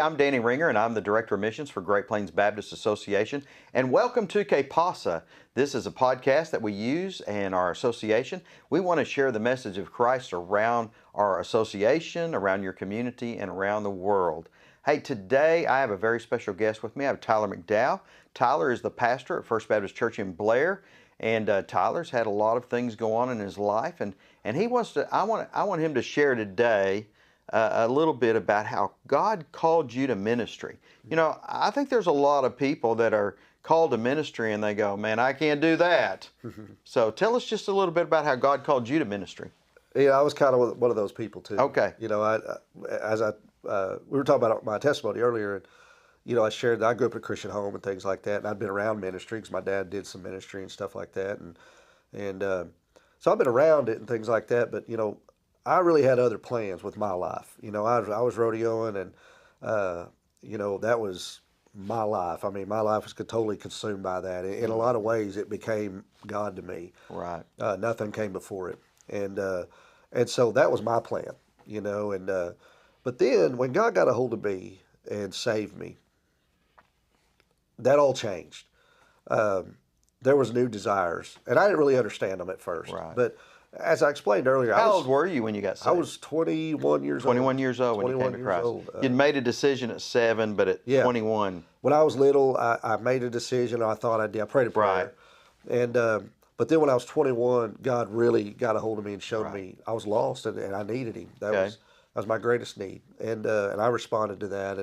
I'm Danny Ringer, and I'm the Director of Missions for Great Plains Baptist Association. And welcome to Que Pasa. This is a podcast that we use in our association. We want to share the message of Christ around our association, around your community, and around the world. Hey, today I have a very special guest with me. I have Tyler McDowell. Tyler is the pastor at First Baptist Church in Blair, and Tyler's had a lot of things go on in his life, and he wants to. I want him to share today a little bit about how God called you to ministry. You know, I think there's a lot of people that are called to ministry and they go, "Man, I can't do that." So tell us just a little bit about how God called you to ministry. Yeah, I was kind of one of those people too. Okay. You know, we were talking about my testimony earlier, and I shared that I grew up in a Christian home and things like that, and I'd been around ministry because my dad did some ministry and stuff like that, and so I've been around it and things like that. But I really had other plans with my life. I was rodeoing, and that was my life. I mean, my life was totally consumed by that. In a lot of ways, it became God to me. Right. Nothing came before it, and so that was my plan. But then when God got a hold of me and saved me, that all changed. There was new desires, and I didn't really understand them at first. Right. But as I explained earlier, How old were you when you got saved? I was 21 years old. 21 years old when you came to Christ. You'd made a decision at 7, but at 21. When I was little, I made a decision. I thought I did. I prayed a prayer. Right. And but then when I was 21, God really got a hold of me and showed me I was lost and I needed Him. That was my greatest need, and I responded to that,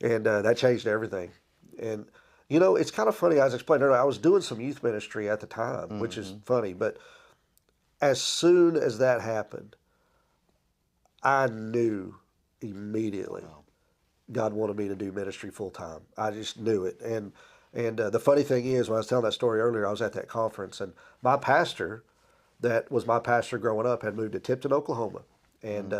and that changed everything. And it's kind of funny. As I explained earlier, I was doing some youth ministry at the time, which is funny, but as soon as that happened, I knew immediately God wanted me to do ministry full time. I just knew it. And the funny thing is, when I was telling that story earlier, I was at that conference, and my pastor, that was my pastor growing up, had moved to Tipton, Oklahoma, and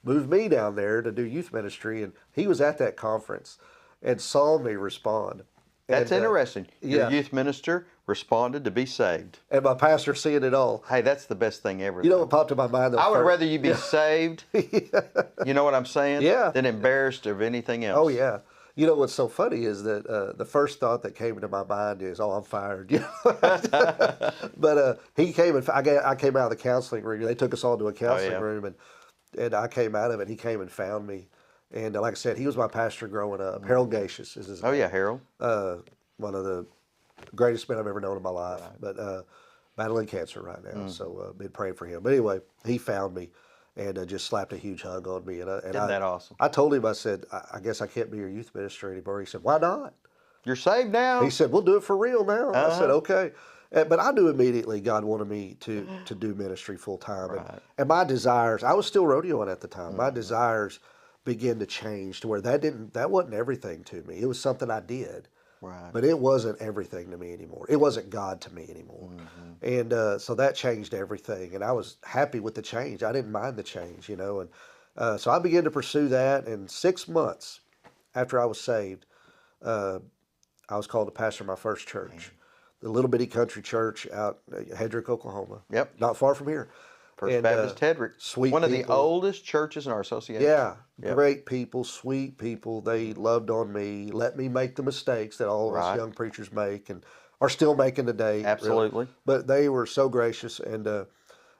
moved me down there to do youth ministry. And he was at that conference and saw me respond. That's interesting. Your youth minister responded to be saved. And my pastor seeing it all. Hey, that's the best thing ever. You know what popped in my mind? I would rather you be saved, you know what I'm saying? Yeah. Than embarrassed of anything else. Oh, yeah. You know what's so funny is that the first thought that came into my mind is, "Oh, I'm fired." But he came and I came out of the counseling room. They took us all to a counseling room, and I came out of it. He came and found me, and like I said, he was my pastor growing up. Harold Gacious is his name. Oh yeah, Harold. One of the greatest men I've ever known in my life, but battling cancer right now. So been praying for him. But anyway, he found me and just slapped a huge hug on me. Isn't that awesome? I told him, I said, I guess I can't be your youth minister anymore. He said, "Why not?" You're saved now. He said, "We'll do it for real now." I said, "Okay." But I knew immediately God wanted me to do ministry full time. Right. And my desires, I was still rodeoing at the time. My desires began to change to where that wasn't everything to me. It was something I did. Right. But it wasn't everything to me anymore. It wasn't God to me anymore. And so that changed everything. And I was happy with the change. I didn't mind the change, And so I began to pursue that. And 6 months after I was saved, I was called to pastor my first church, the little bitty country church out in Hedrick, Oklahoma. Yep. Not far from here. First Baptist Hedrick. Sweet One of the people. oldest churches in our association. Yeah. Great people, sweet people. They loved on me, let me make the mistakes that all of us young preachers make and are still making today. Absolutely. Really. But they were so gracious, and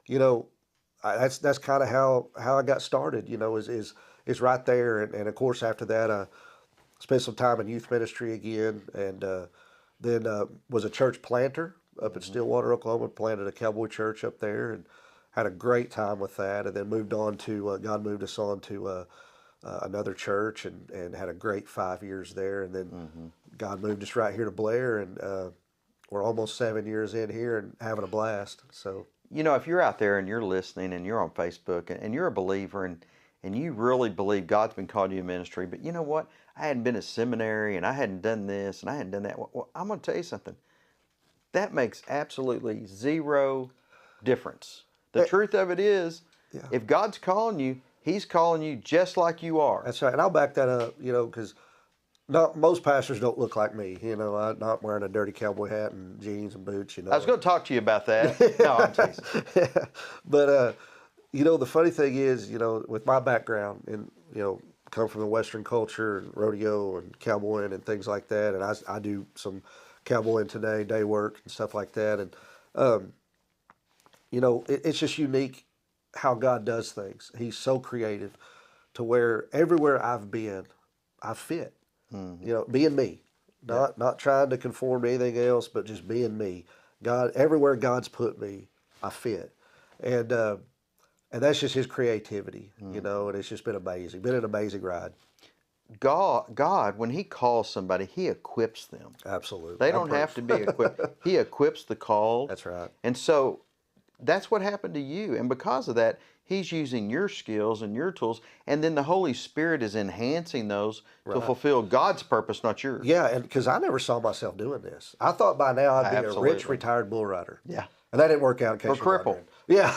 that's kind of how I got started. Is right there, and of course after that I spent some time in youth ministry again, and then was a church planter up in Stillwater, Oklahoma. Planted a cowboy church up there, and had a great time with that, and then moved on to God moved us on to another church, and had a great 5 years there, and then God moved us right here to Blair, and we're almost 7 years in here and having a blast. So if you're out there and you're listening and you're on Facebook and you're a believer and you really believe God's been called you to ministry, but you know what? I hadn't been to seminary and I hadn't done this and I hadn't done that. Well, I'm going to tell you something. That makes absolutely zero difference. The truth of it is, if God's calling you, He's calling you just like you are. That's right. And I'll back that up, because most pastors don't look like me. I'm not wearing a dirty cowboy hat and jeans and boots. I was going to talk to you about that. No, I'm teasing. But, the funny thing is, with my background and, come from the Western culture and rodeo and cowboying and things like that. And I do some cowboying today, day work and stuff like that. And, it's just unique how God does things. He's so creative to where everywhere I've been, I fit. Being me, not trying to conform to anything else, but just being me. God, everywhere God's put me, I fit, and that's just His creativity, and it's just been amazing. Been an amazing ride. God, when He calls somebody, He equips them. Absolutely, They don't have to be equipped. He equips the called. That's right. And so that's what happened to you. And because of that, He's using your skills and your tools, and then the Holy Spirit is enhancing those to fulfill God's purpose, not yours. Yeah, and because I never saw myself doing this. I thought by now I'd be Absolutely. a rich retired bull rider. Yeah. And that didn't work out in case Or crippled. Yeah,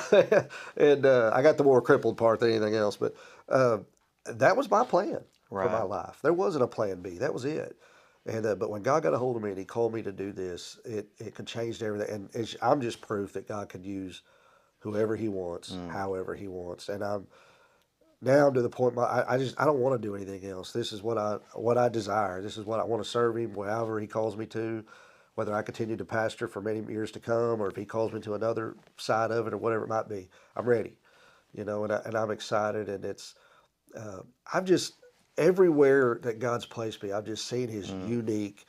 and I got the more crippled part than anything else. But that was my plan for my life. There wasn't a plan B. That was it. And but when God got a hold of me and He called me to do this, it could change everything. And I'm just proof that God could use whoever He wants, however He wants. And I'm now to the point. I don't want to do anything else. This is what I desire. This is what I want to serve Him, however He calls me to. Whether I continue to pastor for many years to come, or if He calls me to another side of it, or whatever it might be, I'm ready. And I'm excited. And it's I've just everywhere that God's placed me, I've just seen His unique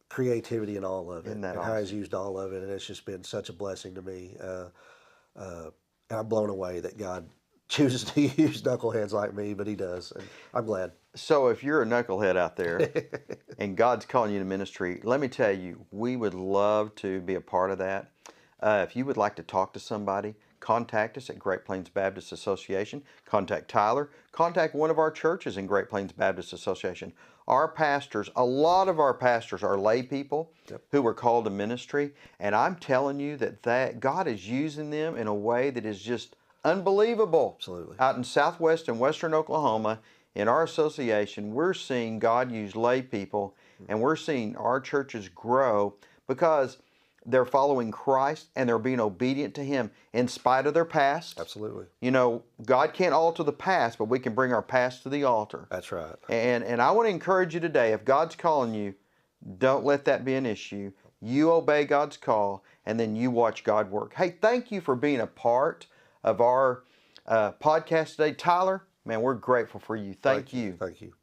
creativity in all of it, and awesome? how He's used all of it, and it's just been such a blessing to me. And I'm blown away that God chooses to use knuckleheads like me, but He does, and I'm glad. So if you're a knucklehead out there and God's calling you to ministry, let me tell you, we would love to be a part of that. If you would like to talk to somebody, contact us at Great Plains Baptist Association. Contact Tyler. Contact one of our churches in Great Plains Baptist Association. Our pastors, a lot of our pastors are lay people who were called to ministry, and I'm telling you that God is using them in a way that is just unbelievable. Absolutely. Out in southwest and western Oklahoma, in our association, we're seeing God use lay people, and we're seeing our churches grow because they're following Christ and they're being obedient to Him in spite of their past. Absolutely. God can't alter the past, but we can bring our past to the altar. That's right. And I want to encourage you today, if God's calling you, don't let that be an issue. You obey God's call, and then you watch God work. Hey, thank you for being a part of our podcast today. Tyler, man, we're grateful for you. Thank you. Thank you.